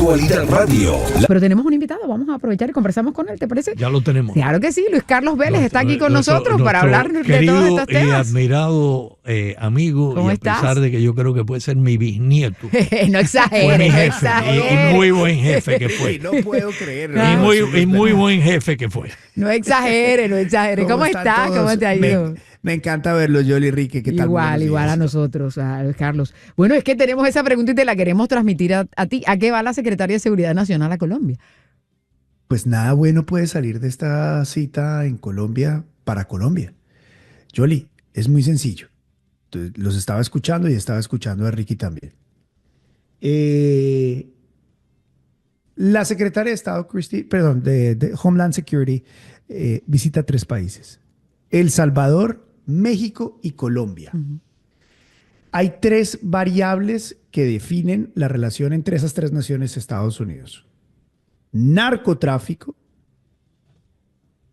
Actualidad Radio. Pero tenemos un invitado, vamos a aprovechar y conversamos con él, ¿te parece? Ya lo tenemos. Claro que sí, Luis Carlos Vélez está aquí con nosotros para hablar de todos estos querido y temas. admirado amigo, ¿Cómo y a estás? pesar de que yo creo que puede ser mi bisnieto. No exageres, no exageres. Y muy buen jefe que fue. No puedo creer. Y muy buen jefe que fue. No exagere, no exagere. ¿Cómo están estás? todos? ¿Cómo te ha ido? Me encanta verlos, Yoli, Rique. ¿Qué tal? Igual, Buenos igual días. a nosotros, a Luis Carlos. Bueno, es que tenemos esa pregunta y te la queremos transmitir a ti. ¿A qué va la Secretaría de Seguridad Nacional a Colombia? Pues nada bueno puede salir de esta cita en Colombia para Colombia. Yoli, es muy sencillo. Entonces, los estaba escuchando y estaba escuchando a Ricky también. La secretaria de Estado, de Homeland Security, visita 3 países: El Salvador, México y Colombia. Hay 3 variables que definen la relación entre esas 3 naciones, Estados Unidos: narcotráfico,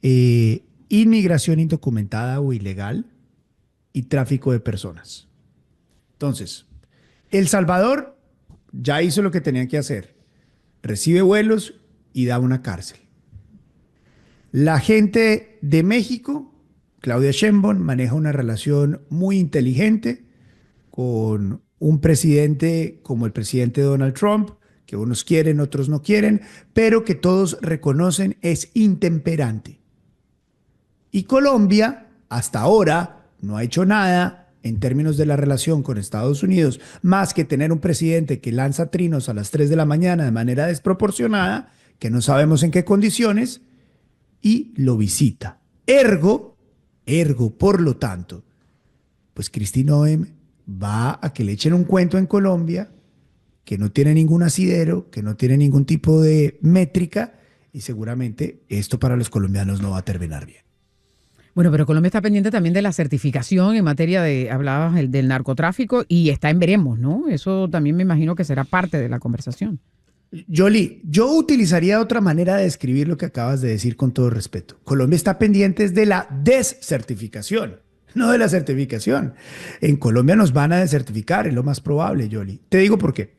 inmigración indocumentada o ilegal y tráfico de personas. Entonces, El Salvador ya hizo lo que tenía que hacer: recibe vuelos y da una cárcel. La gente de México, Claudia Sheinbaum, maneja una relación muy inteligente con un presidente como el presidente Donald Trump, que unos quieren, otros no quieren, pero que todos reconocen es intemperante. Y Colombia, hasta ahora, no ha hecho nada en términos de la relación con Estados Unidos, más que tener un presidente que lanza trinos a las 3 de la mañana de manera desproporcionada, que no sabemos en qué condiciones, y lo visita. Ergo, por lo tanto, pues Kristi Noem va a que le echen un cuento en Colombia que no tiene ningún asidero, que no tiene ningún tipo de métrica, y seguramente esto para los colombianos no va a terminar bien. Bueno, pero Colombia está pendiente también de la certificación en materia de, hablabas del narcotráfico, y está en veremos, ¿no? Eso también me imagino que será parte de la conversación. Yoli, yo utilizaría otra manera de describir lo que acabas de decir con todo respeto. Colombia está pendiente de la descertificación, no de la certificación. En Colombia nos van a desertificar, es lo más probable, Yoli. Te digo por qué.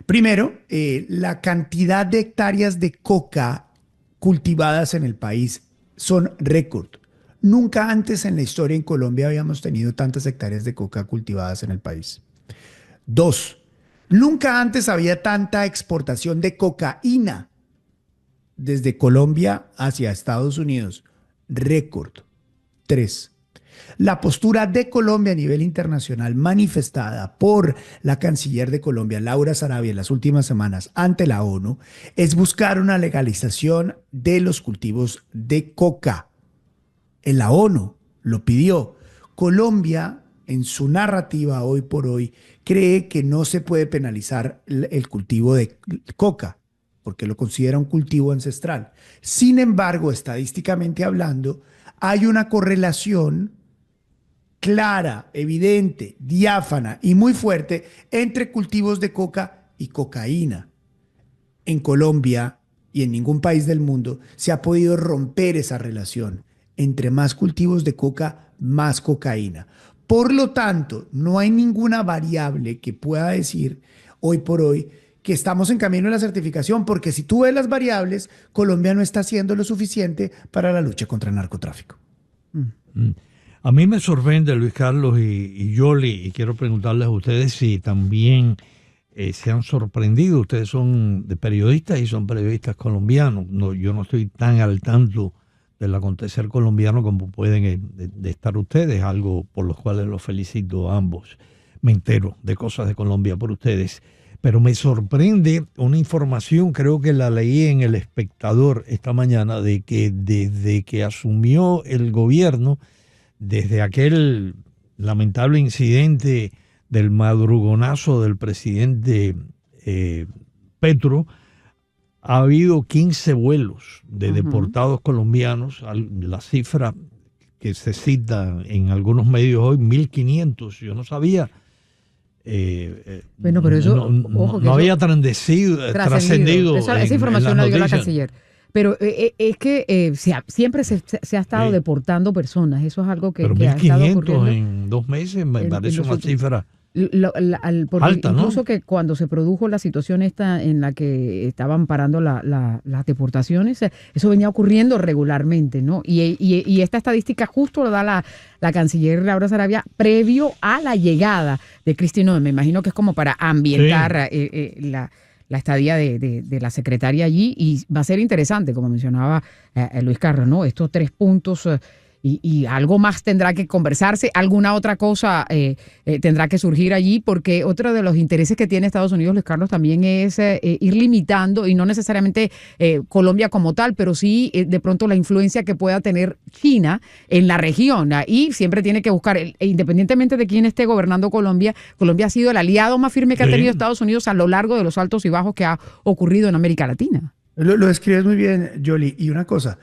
Primero, la cantidad de hectáreas de coca cultivadas en el país son récord. Nunca antes en la historia en Colombia habíamos tenido tantas hectáreas de coca cultivadas en el país. 2, nunca antes había tanta exportación de cocaína desde Colombia hacia Estados Unidos. Récord. 3, la postura de Colombia a nivel internacional manifestada por la canciller de Colombia, Laura Sarabia, en las últimas semanas ante la ONU, es buscar una legalización de los cultivos de coca. En la ONU lo pidió. Colombia, en su narrativa hoy por hoy, cree que no se puede penalizar el cultivo de coca, porque lo considera un cultivo ancestral. Sin embargo, estadísticamente hablando, hay una correlación clara, evidente, diáfana y muy fuerte entre cultivos de coca y cocaína. En Colombia y en ningún país del mundo se ha podido romper esa relación. Entre más cultivos de coca, más cocaína. Por lo tanto, no hay ninguna variable que pueda decir hoy por hoy que estamos en camino a la certificación, porque si tú ves las variables, Colombia no está haciendo lo suficiente para la lucha contra el narcotráfico. A mí me sorprende, Luis Carlos y Yoli, y quiero preguntarles a ustedes si también se han sorprendido. Ustedes son de periodistas y son periodistas colombianos. No, yo no estoy tan al tanto del acontecer colombiano como pueden de estar ustedes, algo por los cuales los felicito a ambos. Me entero de cosas de Colombia por ustedes, pero me sorprende una información, creo que la leí en El Espectador esta mañana, de que desde que asumió el gobierno, desde aquel lamentable incidente del madrugonazo del presidente Petro, ha habido 15 vuelos de deportados colombianos. La cifra que se cita en algunos medios hoy, 1.500. Yo no sabía. Bueno, pero eso, ojo, que no eso había trascendido. Esa información la dio la canciller. Pero es que siempre se ha estado deportando personas. Eso es algo que pero ha estado 1.500 ocurriendo en 2 meses me parece una cifra Porque alta, ¿no? incluso que cuando se produjo la situación esta en la que estaban parando las deportaciones, eso venía ocurriendo regularmente, ¿no? Y esta estadística justo lo da la canciller Laura Sarabia previo a la llegada de Kristi Noem. Me imagino que es como para ambientar la estadía de la secretaria allí, y va a ser interesante, como mencionaba Luis Carlos, ¿no? Estos 3 puntos. Y algo más tendrá que conversarse, alguna otra cosa tendrá que surgir allí, porque otro de los intereses que tiene Estados Unidos, Luis Carlos, también es ir limitando, y no necesariamente Colombia como tal, pero sí de pronto la influencia que pueda tener China en la región. Y siempre tiene que buscar, independientemente de quién esté gobernando Colombia, Colombia ha sido el aliado más firme que ha tenido Estados Unidos a lo largo de los altos y bajos que ha ocurrido en América Latina. Lo describes muy bien, Yoli. Y una cosa,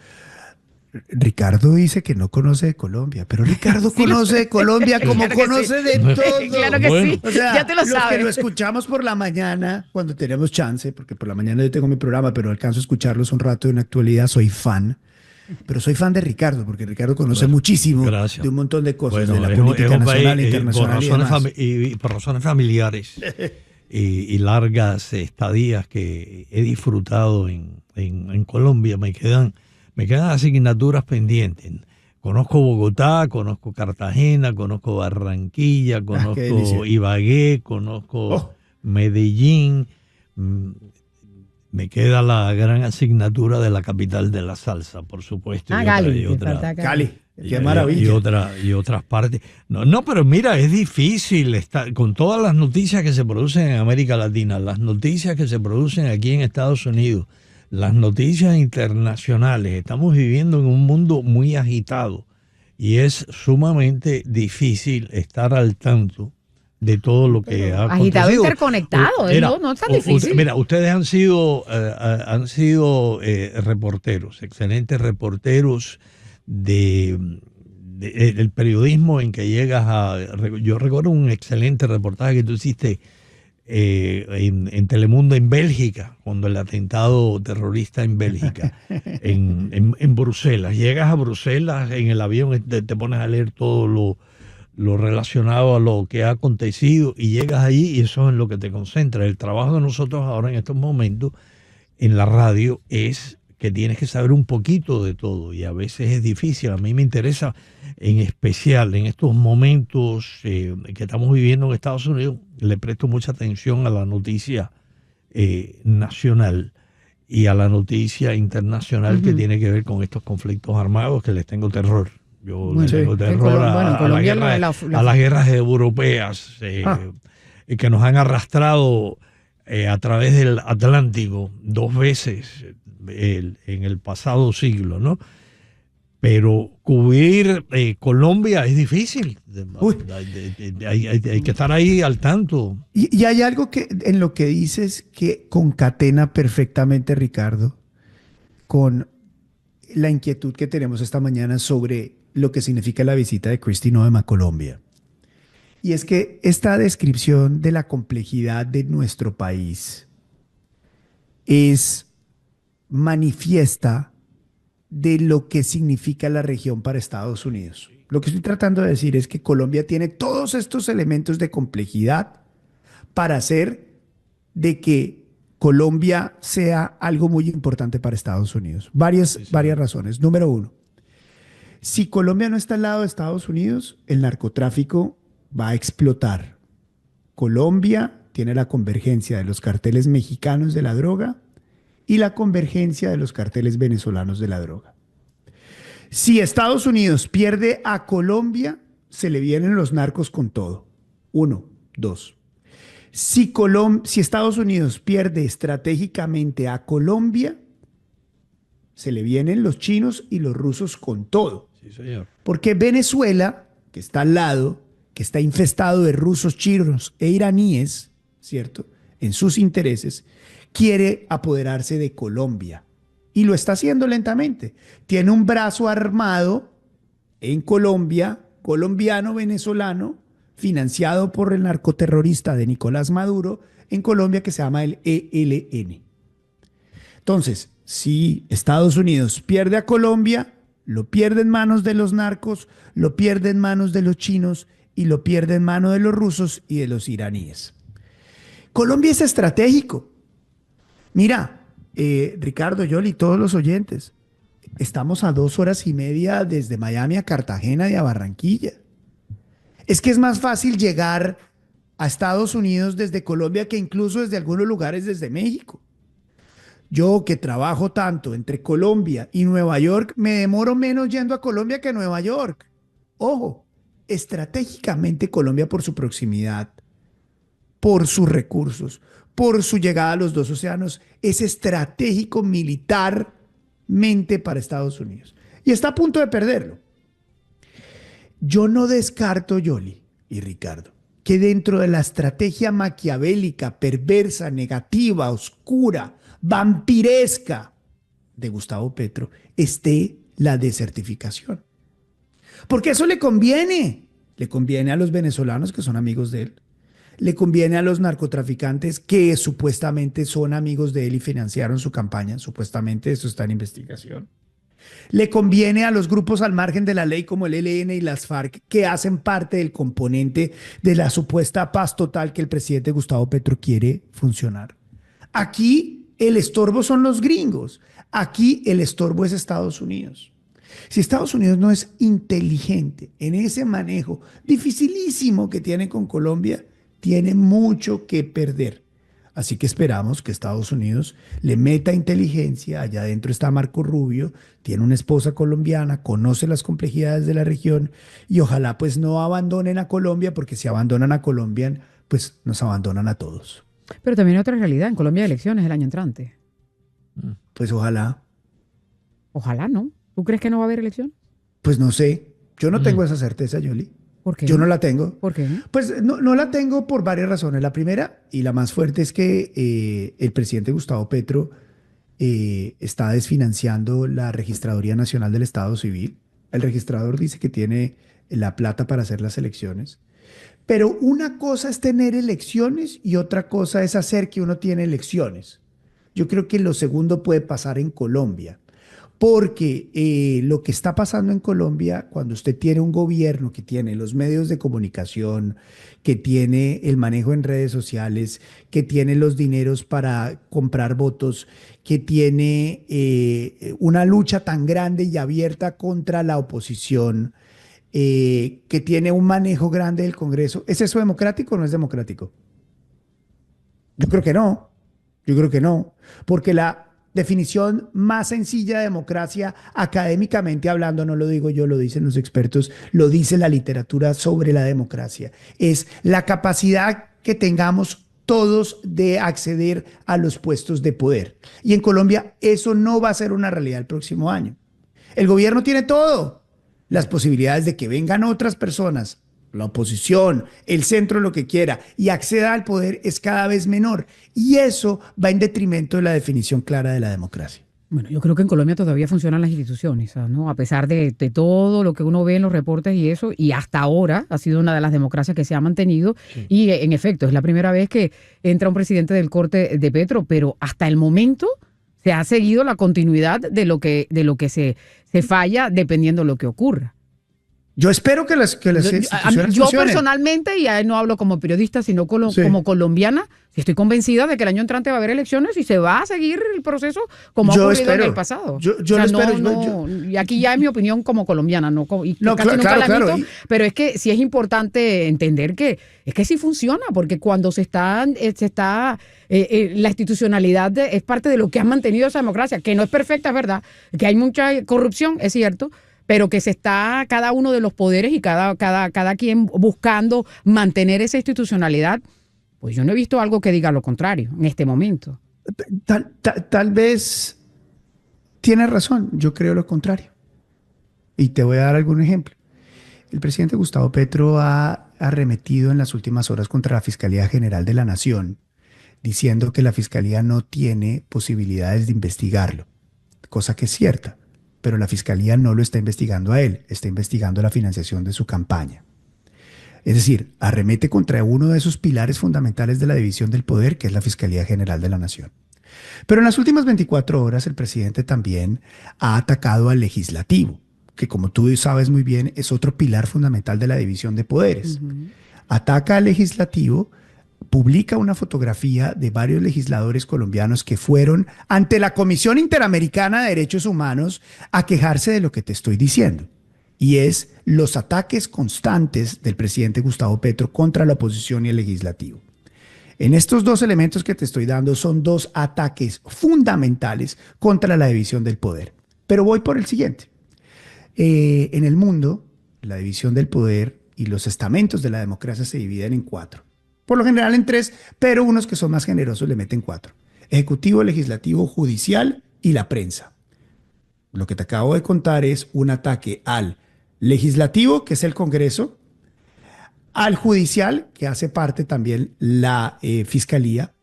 Ricardo dice que no conoce de Colombia, pero Ricardo conoce de Colombia como Claro que conoce sí. de todo. Claro que Bueno. sí, O sea, ya te lo los sabes. que lo escuchamos por la mañana, cuando tenemos chance, porque por la mañana yo tengo mi programa, pero alcanzo a escucharlos un rato en la actualidad, soy fan. Pero soy fan de Ricardo, porque Ricardo conoce muchísimo Gracias. de un montón de cosas, Bueno, de la es un política nacional e país, internacional y demás. por razones familiares y largas estadías que he disfrutado en Colombia, me quedan asignaturas pendientes. Conozco Bogotá, conozco Cartagena, conozco Barranquilla, qué conozco delicia. Ibagué, conozco Oh. Medellín. Me queda la gran asignatura de la capital de la salsa, por supuesto. Gali, te falta Cali, qué y maravilla. y otras partes. No, pero mira, es difícil estar con todas las noticias que se producen en América Latina, las noticias que se producen aquí en Estados Unidos, las noticias internacionales. Estamos viviendo en un mundo muy agitado y es sumamente difícil estar al tanto de todo lo que ha Agitado, acontecido. interconectado, no es tan difícil. Mira, ustedes han sido reporteros, excelentes reporteros del periodismo en que llegas a... Yo recuerdo un excelente reportaje que tú hiciste en Telemundo en Bélgica, cuando el atentado terrorista en Bélgica, en Bruselas. Llegas a Bruselas en el avión, te pones a leer todo lo relacionado a lo que ha acontecido y llegas allí y eso es en lo que te concentras. El trabajo de nosotros ahora en estos momentos en la radio es que tienes que saber un poquito de todo y a veces es difícil. A mí me interesa en especial en estos momentos que estamos viviendo en Estados Unidos, le presto mucha atención a la noticia nacional y a la noticia internacional que tiene que ver con estos conflictos armados que les tengo terror. Yo le tengo terror a las guerras europeas que nos han arrastrado a través del Atlántico 2 veces en el pasado siglo, ¿no? Pero cubrir Colombia es difícil. Hay que estar ahí al tanto. Y hay algo que en lo que dices que concatena perfectamente, Ricardo, con la inquietud que tenemos esta mañana sobre lo que significa la visita de Kristi Noem a Colombia. Y es que esta descripción de la complejidad de nuestro país es manifiesta de lo que significa la región para Estados Unidos. Lo que estoy tratando de decir es que Colombia tiene todos estos elementos de complejidad para hacer de que Colombia sea algo muy importante para Estados Unidos. Varias razones. Número 1, si Colombia no está al lado de Estados Unidos, el narcotráfico va a explotar. Colombia tiene la convergencia de los carteles mexicanos de la droga y la convergencia de los carteles venezolanos de la droga. Si Estados Unidos pierde a Colombia, se le vienen los narcos con todo. 1, 2. Si Estados Unidos pierde estratégicamente a Colombia, se le vienen los chinos y los rusos con todo. Sí, señor. Porque Venezuela, que está al lado, que está infestado de rusos, chinos e iraníes, ¿cierto? En sus intereses, quiere apoderarse de Colombia. Y lo está haciendo lentamente. Tiene un brazo armado en Colombia, colombiano, venezolano, financiado por el narcoterrorista de Nicolás Maduro en Colombia, que se llama el ELN. Entonces, si Estados Unidos pierde a Colombia, lo pierde en manos de los narcos, lo pierde en manos de los chinos y lo pierde en manos de los rusos y de los iraníes. Colombia es estratégico. Mira, Ricardo, Yoli, todos los oyentes, estamos a 2 horas y media desde Miami a Cartagena y a Barranquilla. Es que es más fácil llegar a Estados Unidos desde Colombia que incluso desde algunos lugares desde México. Yo que trabajo tanto entre Colombia y Nueva York, me demoro menos yendo a Colombia que a Nueva York. Ojo, estratégicamente Colombia por su proximidad, por sus recursos, por su llegada a los 2 océanos, es estratégico militarmente para Estados Unidos. Y está a punto de perderlo. Yo no descarto, Yoli y Ricardo, que dentro de la estrategia maquiavélica, perversa, negativa, oscura, vampiresca de Gustavo Petro esté la desertificación. Porque eso le conviene a los venezolanos que son amigos de él, le conviene a los narcotraficantes que supuestamente son amigos de él y financiaron su campaña, supuestamente eso está en investigación. Le conviene a los grupos al margen de la ley como el ELN y las FARC que hacen parte del componente de la supuesta paz total que el presidente Gustavo Petro quiere funcionar. Aquí el estorbo son los gringos, aquí el estorbo es Estados Unidos. Si Estados Unidos no es inteligente en ese manejo dificilísimo que tiene con Colombia, tiene mucho que perder. Así que esperamos que Estados Unidos le meta inteligencia. Allá adentro está Marco Rubio, tiene una esposa colombiana, conoce las complejidades de la región y ojalá pues no abandonen a Colombia, porque si abandonan a Colombia, pues nos abandonan a todos. Pero también hay otra realidad. En Colombia hay elecciones el año entrante. Pues ojalá. Ojalá, ¿no? ¿Tú crees que no va a haber elección? Pues no sé. Yo no tengo esa certeza, Yoli. ¿Por qué? Yo no la tengo. ¿Por qué? Pues no la tengo por varias razones. La primera y la más fuerte es que el presidente Gustavo Petro está desfinanciando la Registraduría Nacional del Estado Civil. El registrador dice que tiene la plata para hacer las elecciones. Pero una cosa es tener elecciones y otra cosa es hacer que uno tiene elecciones. Yo creo que lo segundo puede pasar en Colombia, porque lo que está pasando en Colombia, cuando usted tiene un gobierno que tiene los medios de comunicación, que tiene el manejo en redes sociales, que tiene los dineros para comprar votos, que tiene una lucha tan grande y abierta contra la oposición, que tiene un manejo grande del Congreso, ¿es eso democrático o no es democrático? Yo creo que no. Yo creo que no. Porque la definición más sencilla de democracia, académicamente hablando, no lo digo yo, lo dicen los expertos, lo dice la literatura sobre la democracia, es la capacidad que tengamos todos de acceder a los puestos de poder. Y en Colombia eso no va a ser una realidad el próximo año. El gobierno tiene todo. Las posibilidades de que vengan otras personas, la oposición, el centro, lo que quiera, y acceda al poder es cada vez menor. Y eso va en detrimento de la definición clara de la democracia. Bueno, yo creo que en Colombia todavía funcionan las instituciones, ¿no? A pesar de todo lo que uno ve en los reportes y eso, y hasta ahora ha sido una de las democracias que se ha mantenido. Sí. Y en efecto, es la primera vez que entra un presidente del corte de Petro, pero hasta el momento se ha seguido la continuidad de lo que se falla dependiendo de lo que ocurra. Yo espero que las instituciones yo funcionen. Personalmente, y no hablo como periodista, sino como colombiana, estoy convencida de que el año entrante va a haber elecciones y se va a seguir el proceso como ha ocurrido en el pasado. Yo lo espero. Y aquí ya es mi opinión como colombiana, claro. Pero es que sí es importante entender que es que sí funciona, porque cuando la institucionalidad es parte de lo que ha mantenido esa democracia, que no es perfecta, es verdad, que hay mucha corrupción, es cierto, pero que se está cada uno de los poderes y cada quien buscando mantener esa institucionalidad, pues yo no he visto algo que diga lo contrario en este momento. Tal vez tienes razón, yo creo lo contrario. Y te voy a dar algún ejemplo. El presidente Gustavo Petro ha arremetido en las últimas horas contra la Fiscalía General de la Nación, diciendo que la Fiscalía no tiene posibilidades de investigarlo, cosa que es cierta. Pero la Fiscalía no lo está investigando a él, está investigando la financiación de su campaña. Es decir, arremete contra uno de esos pilares fundamentales de la división del poder, que es la Fiscalía General de la Nación. Pero en las últimas 24 horas el presidente también ha atacado al legislativo, que como tú sabes muy bien, es otro pilar fundamental de la división de poderes. Ataca al legislativo, publica una fotografía de varios legisladores colombianos que fueron ante la Comisión Interamericana de Derechos Humanos a quejarse de lo que te estoy diciendo. Y es los ataques constantes del presidente Gustavo Petro contra la oposición y el legislativo. En estos dos elementos que te estoy dando son dos ataques fundamentales contra la división del poder. Pero voy por el siguiente. En el mundo, la división del poder y los estamentos de la democracia se dividen en 4. Por lo general en 3, pero unos que son más generosos le meten 4. Ejecutivo, legislativo, judicial y la prensa. Lo que te acabo de contar es un ataque al legislativo, que es el Congreso, al judicial, que hace parte también la fiscalía,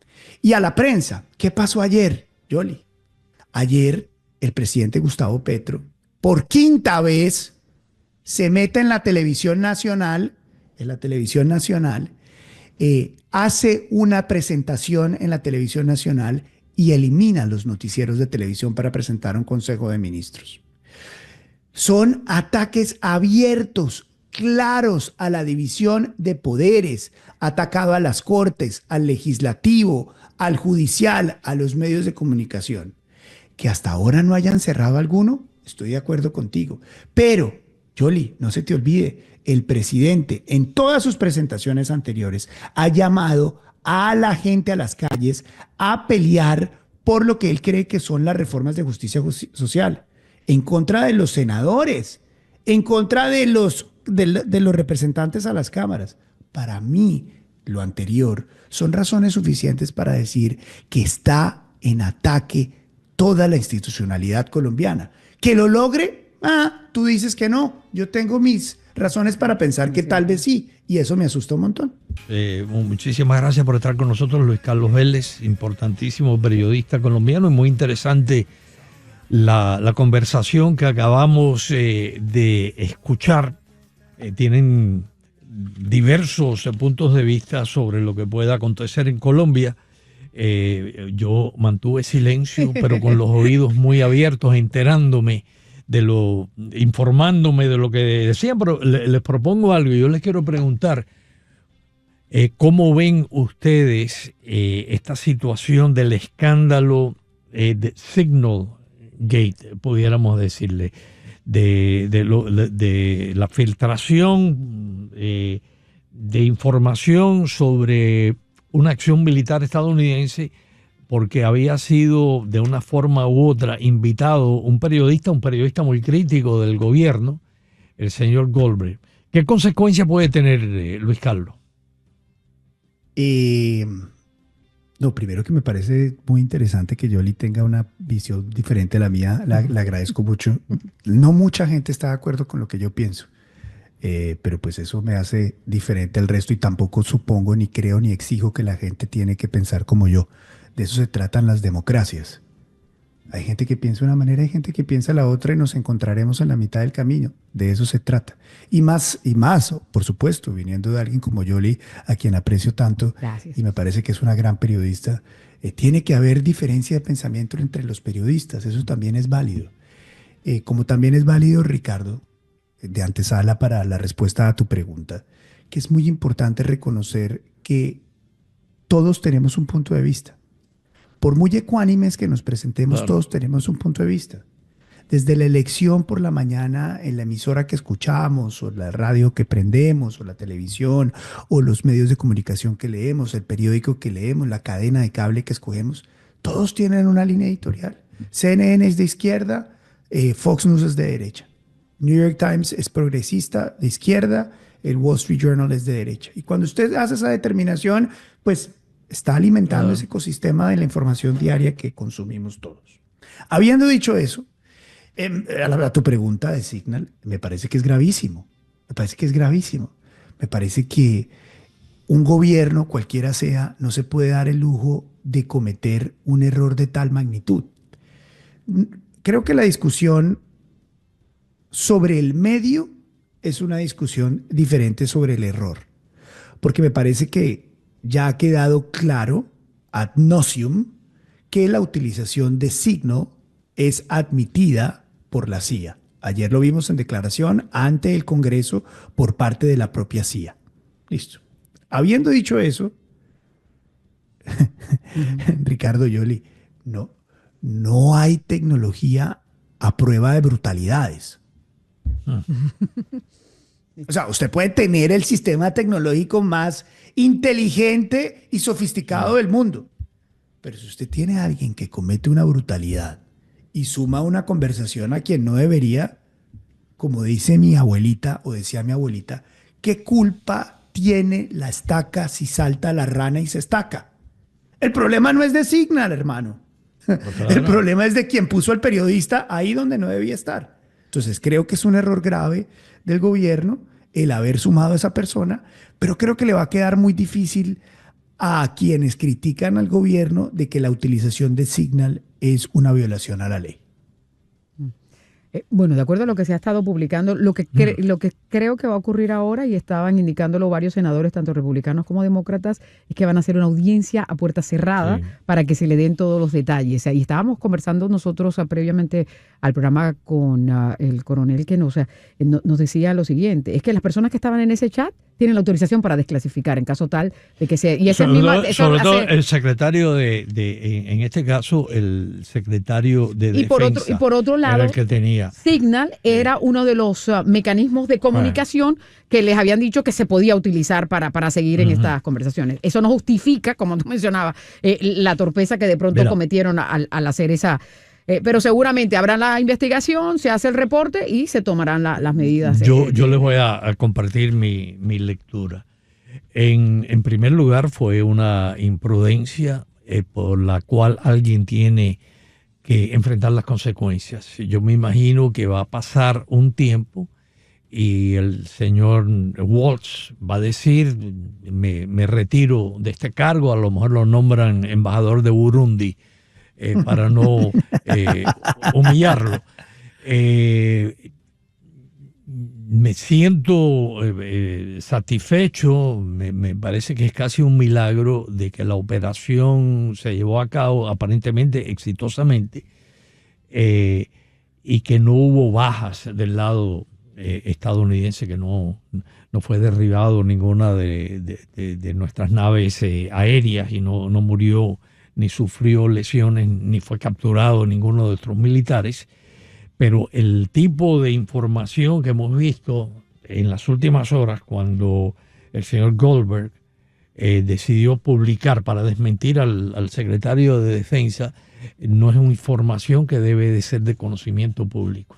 y a la prensa. ¿Qué pasó ayer, Yoli? Ayer el presidente Gustavo Petro, por 5ª vez, se mete en la televisión nacional, hace una presentación en la televisión nacional y elimina los noticieros de televisión para presentar un Consejo de Ministros. Son ataques abiertos, claros a la división de poderes, atacado a las cortes, al legislativo, al judicial, a los medios de comunicación. Que hasta ahora no hayan cerrado alguno, estoy de acuerdo contigo. Pero, Yoli, no se te olvide, el presidente en todas sus presentaciones anteriores ha llamado a la gente a las calles a pelear por lo que él cree que son las reformas de justicia social, en contra de los senadores, en contra de los representantes a las cámaras. Para mí, lo anterior son razones suficientes para decir que está en ataque toda la institucionalidad colombiana. ¿Que lo logre? Tú dices que no. Yo tengo mis razones para pensar que tal vez sí, y eso me asusta un montón. Muchísimas gracias por estar con nosotros, Luis Carlos Vélez, importantísimo periodista colombiano, y muy interesante la conversación que acabamos de escuchar. Tienen diversos puntos de vista sobre lo que pueda acontecer en Colombia. Yo mantuve silencio, pero con los oídos muy abiertos, enterándome informándome de lo que decían, pero les propongo algo. Yo les quiero preguntar, ¿cómo ven ustedes esta situación del escándalo de Signal Gate, pudiéramos decirle, de la filtración de información sobre una acción militar estadounidense, porque había sido de una forma u otra invitado un periodista muy crítico del gobierno, el señor Goldberg? ¿Qué consecuencia puede tener, Luis Carlos? No, primero que me parece muy interesante que Yoli tenga una visión diferente a la mía, la agradezco mucho. No mucha gente está de acuerdo con lo que yo pienso, pero pues eso me hace diferente al resto, y tampoco supongo, ni creo, ni exijo que la gente tiene que pensar como yo. De eso se tratan las democracias. Hay gente que piensa de una manera, hay gente que piensa la otra, y nos encontraremos en la mitad del camino. De eso se trata. Y más, por supuesto, viniendo de alguien como Yoli, a quien aprecio tanto. Gracias. Y me parece que es una gran periodista. Tiene que haber diferencia de pensamiento entre los periodistas. Eso también es válido. Como también es válido, Ricardo, de antesala para la respuesta a tu pregunta, que es muy importante reconocer que todos tenemos un punto de vista. Por muy ecuánimes que nos presentemos, claro, todos tenemos un punto de vista. Desde la elección por la mañana en la emisora que escuchamos, o la radio que prendemos, o la televisión, o los medios de comunicación que leemos, el periódico que leemos, la cadena de cable que escogemos, todos tienen una línea editorial. CNN es de izquierda, Fox News es de derecha. New York Times es progresista, de izquierda, el Wall Street Journal es de derecha. Y cuando usted hace esa determinación, pues está alimentando ese ecosistema de la información diaria que consumimos todos. Habiendo dicho eso, a tu pregunta de Signal, me parece que es gravísimo. Me parece que un gobierno, cualquiera sea, no se puede dar el lujo de cometer un error de tal magnitud. Creo que la discusión sobre el medio es una discusión diferente sobre el error, porque me parece que ya ha quedado claro, ad nauseam, que la utilización de Signal es admitida por la CIA. Ayer lo vimos en declaración ante el Congreso por parte de la propia CIA. Listo. Habiendo dicho eso, Ricardo Yoli, no hay tecnología a prueba de brutalidades. O sea, usted puede tener el sistema tecnológico más inteligente y sofisticado del mundo, pero si usted tiene a alguien que comete una brutalidad y suma una conversación a quien no debería, como dice mi abuelita o decía mi abuelita, ¿qué culpa tiene la estaca si salta la rana y se estaca? El problema no es de Signal, hermano. El problema es de quien puso al periodista ahí donde no debía estar. Entonces creo que es un error grave del gobierno el haber sumado a esa persona, pero creo que le va a quedar muy difícil a quienes critican al gobierno de que la utilización de Signal es una violación a la ley. Bueno, de acuerdo a lo que se ha estado publicando, lo que creo que va a ocurrir ahora, y estaban indicándolo varios senadores, tanto republicanos como demócratas, es que van a hacer una audiencia a puerta cerrada para que se le den todos los detalles. Y estábamos conversando nosotros previamente al programa con el coronel que nos decía lo siguiente, es que las personas que estaban en ese chat tienen la autorización para desclasificar en caso tal de que se... Y ese sobre todo el secretario en este caso, el secretario de Defensa. Y por otro lado, era el que tenía. Signal era uno de los mecanismos de comunicación que les habían dicho que se podía utilizar para seguir en estas conversaciones. Eso no justifica, como tú mencionabas, la torpeza que de pronto cometieron al hacer esa... pero seguramente habrá la investigación, se hace el reporte y se tomarán las medidas. Yo les voy a compartir mi lectura. En primer lugar, fue una imprudencia por la cual alguien tiene que enfrentar las consecuencias. Yo me imagino que va a pasar un tiempo y el señor Waltz va a decir, me retiro de este cargo, a lo mejor lo nombran embajador de Burundi, para no humillarlo. Me siento satisfecho, me parece que es casi un milagro de que la operación se llevó a cabo aparentemente exitosamente y que no hubo bajas del lado estadounidense, que no fue derribado ninguna de nuestras naves aéreas y no murió ni sufrió lesiones, ni fue capturado ninguno de nuestros militares. Pero el tipo de información que hemos visto en las últimas horas, cuando el señor Goldberg decidió publicar para desmentir al secretario de Defensa, no es una información que debe de ser de conocimiento público.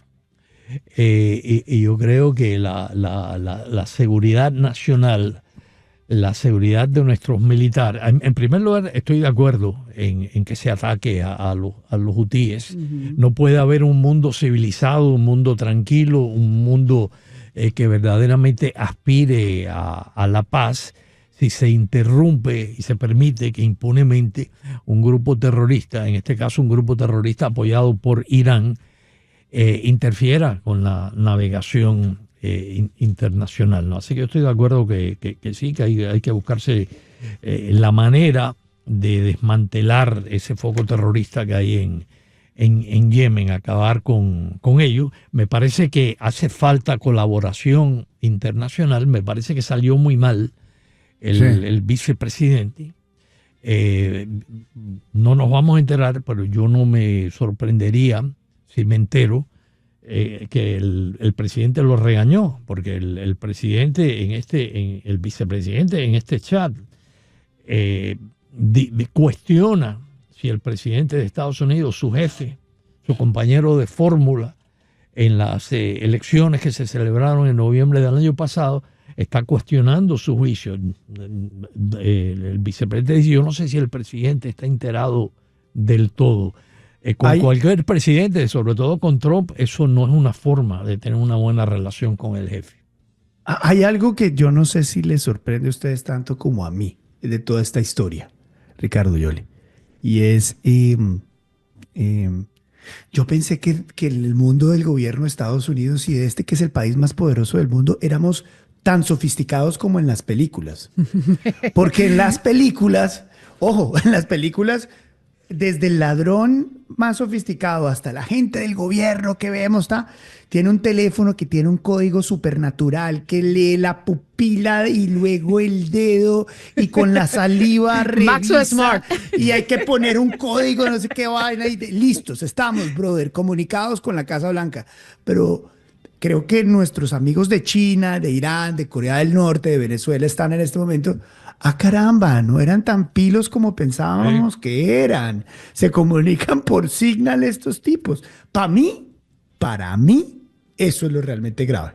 Y yo creo que la seguridad nacional, la seguridad de nuestros militares. En primer lugar, estoy de acuerdo en que se ataque a los hutíes. No puede haber un mundo civilizado, un mundo tranquilo, un mundo que verdaderamente aspire a la paz si se interrumpe y se permite que impunemente un grupo terrorista, en este caso un grupo terrorista apoyado por Irán, interfiera con la navegación internacional, ¿no? Así que yo estoy de acuerdo que sí, que hay que buscarse la manera de desmantelar ese foco terrorista que hay en Yemen, acabar con ello. Me parece que hace falta colaboración internacional. Me parece que salió muy mal el vicepresidente. No nos vamos a enterar, pero yo no me sorprendería si me entero que el presidente lo regañó, porque el presidente el vicepresidente en este chat cuestiona si el presidente de Estados Unidos, su jefe, su compañero de fórmula en las elecciones que se celebraron en noviembre del año pasado, está cuestionando su juicio. El vicepresidente dice, yo no sé si el presidente está enterado del todo. Con cualquier presidente, sobre todo con Trump, eso no es una forma de tener una buena relación con el jefe. Hay algo que yo no sé si les sorprende a ustedes tanto como a mí de toda esta historia, Ricardo Yoli. Y es, yo pensé que en el mundo del gobierno de Estados Unidos y de que es el país más poderoso del mundo, éramos tan sofisticados como en las películas. Porque en las películas, ojo, en las películas, desde el ladrón más sofisticado, hasta la gente del gobierno que vemos, tiene un teléfono que tiene un código supernatural que lee la pupila y luego el dedo y con la saliva revisa. Maxo Smart. Y hay que poner un código, no sé qué vaina. Y listos, estamos, brother, comunicados con la Casa Blanca. Pero creo que nuestros amigos de China, de Irán, de Corea del Norte, de Venezuela están en este momento. Ah, caramba, no eran tan pilos como pensábamos que eran. Se comunican por Signal estos tipos. Para mí, eso es lo realmente grave.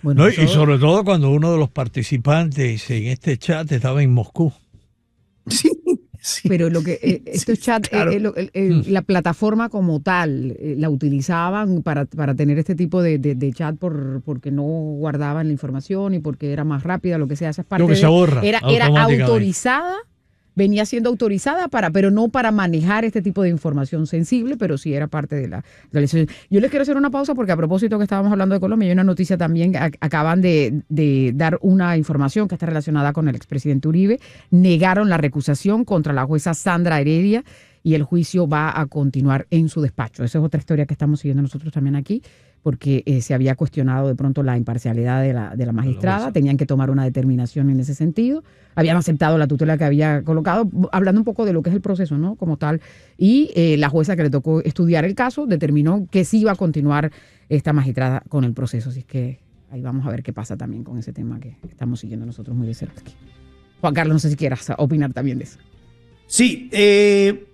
Bueno, No, y sobre todo cuando uno de los participantes en este chat estaba en Moscú. Sí, sí. pero lo que estos chats, claro. la plataforma como tal, la utilizaban para tener este tipo de chat porque no guardaban la información y porque era más rápida, lo que sea, esa es parte Lo que se borra era automáticamente. autorizada, venía siendo autorizada pero no para manejar este tipo de información sensible, pero sí era parte de la decisión. Yo les quiero hacer una pausa porque a propósito que estábamos hablando de Colombia, hay una noticia también, acaban de dar una información que está relacionada con el expresidente Uribe. Negaron la recusación contra la jueza Sandra Heredia y el juicio va a continuar en su despacho. Esa es otra historia que estamos siguiendo nosotros también aquí, porque se había cuestionado de pronto la imparcialidad de la magistrada, tenían que tomar una determinación en ese sentido, habían aceptado la tutela que había colocado, hablando un poco de lo que es el proceso, ¿no? Como tal, y la jueza que le tocó estudiar el caso determinó que sí iba a continuar esta magistrada con el proceso, así que ahí vamos a ver qué pasa también con ese tema que estamos siguiendo nosotros muy de cerca aquí. Juan Carlos, no sé si quieras opinar también de eso. Sí,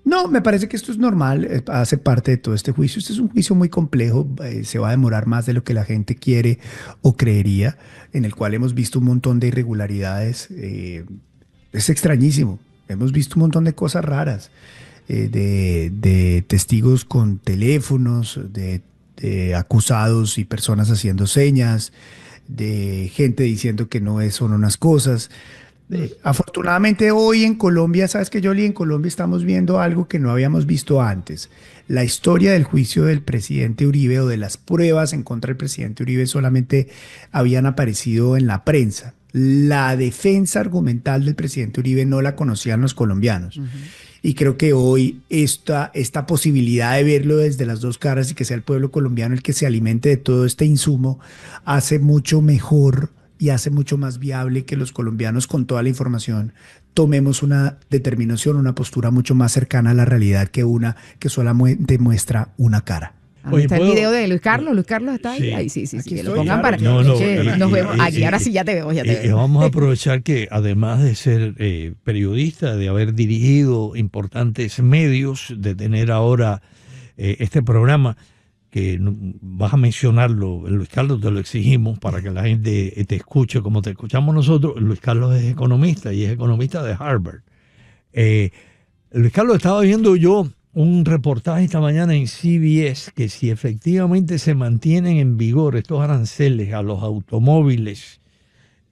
no, me parece que esto es normal, hace parte de todo este juicio. Este es un juicio muy complejo, se va a demorar más de lo que la gente quiere o creería, en el cual hemos visto un montón de irregularidades. Es extrañísimo, hemos visto un montón de cosas raras, de testigos con teléfonos, de acusados y personas haciendo señas, de gente diciendo que no son unas cosas. Afortunadamente hoy en Colombia, sabes que Yoli, en Colombia estamos viendo algo que no habíamos visto antes. La historia del juicio del presidente Uribe o de las pruebas en contra del presidente Uribe solamente habían aparecido en la prensa. La defensa argumental del presidente Uribe no la conocían los colombianos. Y creo que hoy esta posibilidad de verlo desde las dos caras y que sea el pueblo colombiano el que se alimente de todo este insumo hace mucho mejor y hace mucho más viable que los colombianos con toda la información tomemos una determinación, una postura mucho más cercana a la realidad que una que solamente muestra una cara. Ahí está el video de Luis Carlos. Luis Carlos está ahí. Sí. Ahí sí. Aquí Que lo estoy, pongan claro. para. Nos vemos aquí. Ahora sí ya te vemos. Y vamos a aprovechar que además de ser periodista, de haber dirigido importantes medios, de tener ahora este programa, que vas a mencionarlo, Luis Carlos, te lo exigimos para que la gente te escuche como te escuchamos nosotros. Luis Carlos es economista y es economista de Harvard. Luis Carlos, estaba viendo yo un reportaje esta mañana en CBS que si efectivamente se mantienen en vigor estos aranceles a los automóviles,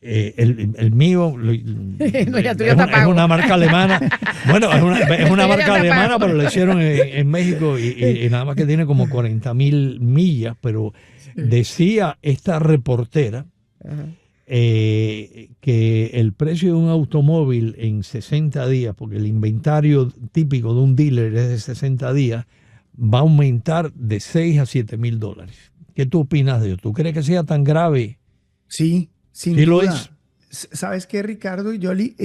el mío es una marca alemana. Bueno, es una marca alemana, pero lo hicieron en México y nada más que tiene como 40,000 millas. Pero decía esta reportera que el precio de un automóvil en 60 días, porque el inventario típico de un dealer es de 60 días, va a aumentar de 6 a 7 mil dólares. ¿Qué tú opinas de eso? ¿Tú crees que sea tan grave? Sí. Sin ¿Sí duda. lo es? ¿Sabes qué, Ricardo y Yoli?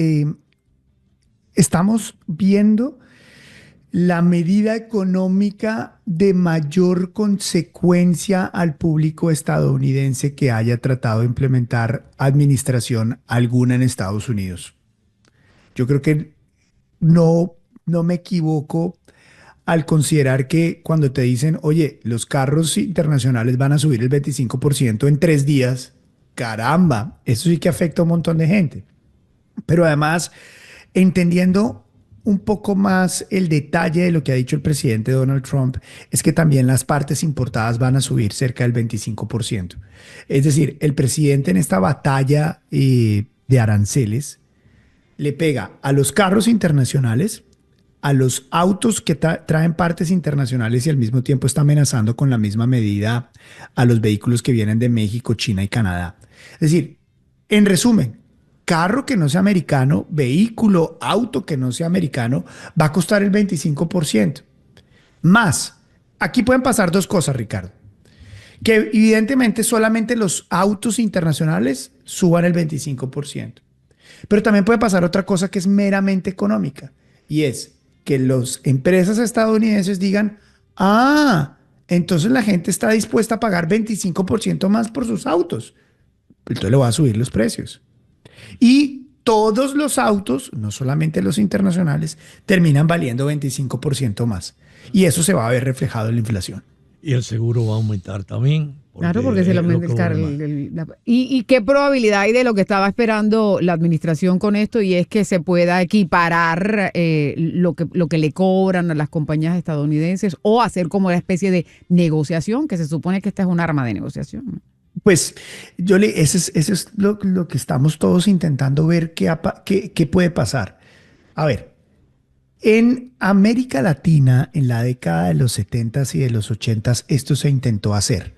Estamos viendo la medida económica de mayor consecuencia al público estadounidense que haya tratado de implementar administración alguna en Estados Unidos. Yo creo que no me equivoco al considerar que cuando te dicen, oye, los carros internacionales van a subir el 25% en 3 días, caramba, eso sí que afecta a un montón de gente. Pero además, entendiendo un poco más el detalle de lo que ha dicho el presidente Donald Trump, es que también las partes importadas van a subir cerca del 25%. Es decir, el presidente en esta batalla de aranceles le pega a los carros internacionales, a los autos que traen partes internacionales y al mismo tiempo está amenazando con la misma medida a los vehículos que vienen de México, China y Canadá. Es decir, en resumen, carro que no sea americano, vehículo, auto que no sea americano, va a costar el 25%. Más, aquí pueden pasar dos cosas, Ricardo. Que evidentemente solamente los autos internacionales suban el 25%. Pero también puede pasar otra cosa que es meramente económica, y es que las empresas estadounidenses digan, entonces la gente está dispuesta a pagar 25% más por sus autos. Entonces le va a subir los precios. Y todos los autos, no solamente los internacionales, terminan valiendo 25% más. Y eso se va a ver reflejado en la inflación. Y el seguro va a aumentar también. Claro, porque se lo aumenta el carro. ¿Y qué probabilidad hay de lo que estaba esperando la administración con esto, y es que se pueda equiparar lo que le cobran a las compañías estadounidenses, o hacer como una especie de negociación, que se supone que esta es un arma de negociación? Pues, ese es lo que estamos todos intentando ver qué puede pasar. A ver, en América Latina, en la década de los 70s y de los 80s, esto se intentó hacer.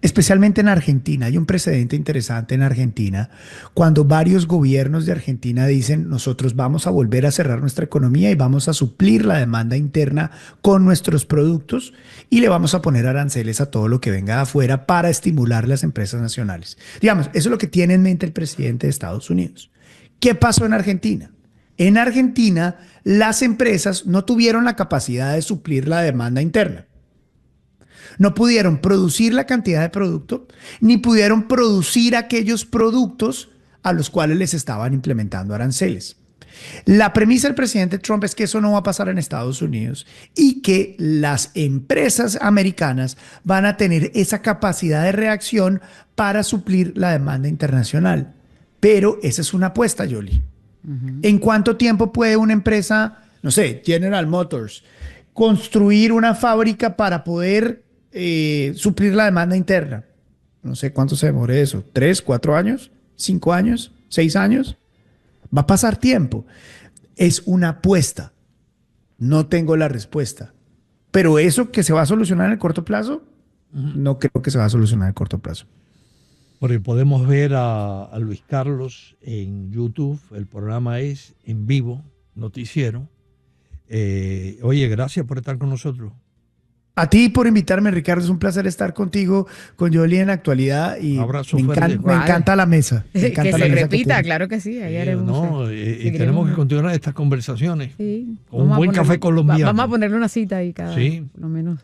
Especialmente en Argentina. Hay un precedente interesante en Argentina, cuando varios gobiernos de Argentina dicen: nosotros vamos a volver a cerrar nuestra economía y vamos a suplir la demanda interna con nuestros productos, y le vamos a poner aranceles a todo lo que venga de afuera para estimular las empresas nacionales. Digamos, eso es lo que tiene en mente el presidente de Estados Unidos. ¿Qué pasó en Argentina? En Argentina, las empresas no tuvieron la capacidad de suplir la demanda interna. No pudieron producir la cantidad de producto, ni pudieron producir aquellos productos a los cuales les estaban implementando aranceles. La premisa del presidente Trump es que eso no va a pasar en Estados Unidos, y que las empresas americanas van a tener esa capacidad de reacción para suplir la demanda internacional. Pero esa es una apuesta, Yoli. ¿En cuánto tiempo puede una empresa, no sé, General Motors, construir una fábrica para poder suplir la demanda interna? No sé cuánto se demore eso. ¿3, 4 años? ¿5 años? ¿6 años? Va a pasar tiempo. Es una apuesta. No tengo la respuesta. Pero eso que se va a solucionar en el corto plazo, no creo que se va a solucionar en el corto plazo. Porque podemos ver a Luis Carlos en YouTube. El programa es en vivo, noticiero. Oye, gracias por estar con nosotros. A ti por invitarme, Ricardo. Es un placer estar contigo, con Yoli en la actualidad. Y un abrazo me encanta la mesa. Que se repita, claro que sí. Y tenemos que continuar estas conversaciones. Sí. Con un buen café colombiano. Vamos a ponerle una cita ahí por lo menos.